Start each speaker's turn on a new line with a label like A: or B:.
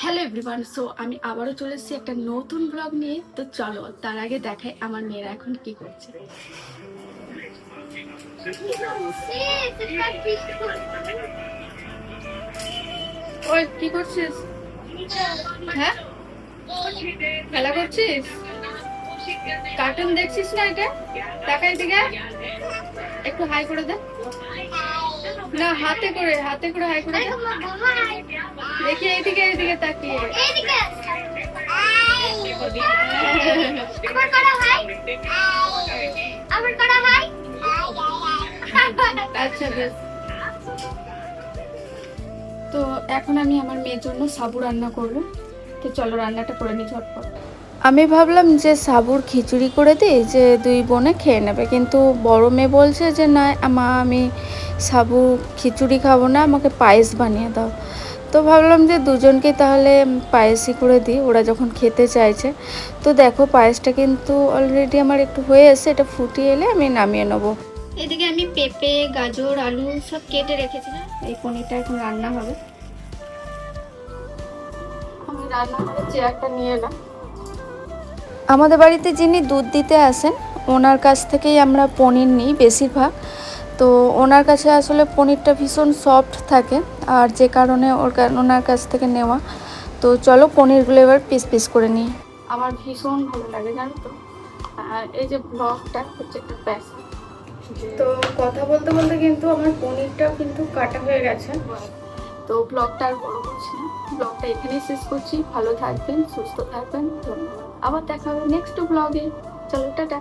A: Hello everyone, so আমি আবারও চলে এসেছি একটা নতুন ব্লগ নিয়ে। তো চলো তার আগে দেখাই আমার মেয়েরা এখন কি করছে। ওই কি করছিস? হ্যাঁ, খেলা করছিস? কার্টুন দেখছিস না? এটা তাকাই দিকে একটু হাই করে দে। না, হাতে করে হাই করে দে। দেখি এইদিকে এইদিকে তাকিয়ে। আচ্ছা বেশ। তো এখন আমি আমার মেয়ের জন্য সাবু রান্না করবো। তো চলো রান্নাটা করে নিই ঝটপট। আমি ভাবলাম যে সাবুর খিচুড়ি করে দিই, যে দুই বোনে খেয়ে নেবে, কিন্তু বড় মেয়ে বলছে যে না মা, আমি সাবু খিচুড়ি খাবো না, আমাকে পায়েস বানিয়ে দাও। তো ভাবলাম যে দুজনকেই তাহলে পায়েসই করে দিই, ওরা যখন খেতে চাইছে। তো দেখো পায়েসটা কিন্তু অলরেডি আমার একটু হয়ে এসে, এটা ফুটিয়ে এলে আমি নামিয়ে নেবো। এদিকে আমি পেঁপে, গাজর, আলু সব কেটে রেখেছি। এই পনিরটা এখন রান্না হবে। আমি রান্না করে চেয়ারটা নিয়ে এলাম। আমাদের বাড়িতে যিনি দুধ দিতে আসেন, ওনার কাছ থেকেই আমরা পনির নিই বেশিরভাগ। তো ওনার কাছে আসলে পনিরটা ভীষণ সফট থাকে, আর যে কারণে ওনার কাছ থেকে নেওয়া। তো চলো পনিরগুলো এবার পিস পিস করে নিই। আমার ভীষণ ভালো লাগে জানো তো, এই যে ব্লগটা হচ্ছে একটা প্যাশন। তো কথা বলতে বলতে কিন্তু আমার পনিরটাও কিন্তু কাটা হয়ে গেছে। তো ব্লগটা আর বড় করছি না, ব্লগটা এখানেই শেষ করছি। ভালো থাকবেন, সুস্থ থাকবেন, ধন্যবাদ। আবার দেখা হবে নেক্সট ব্লগে। চলো টাটা।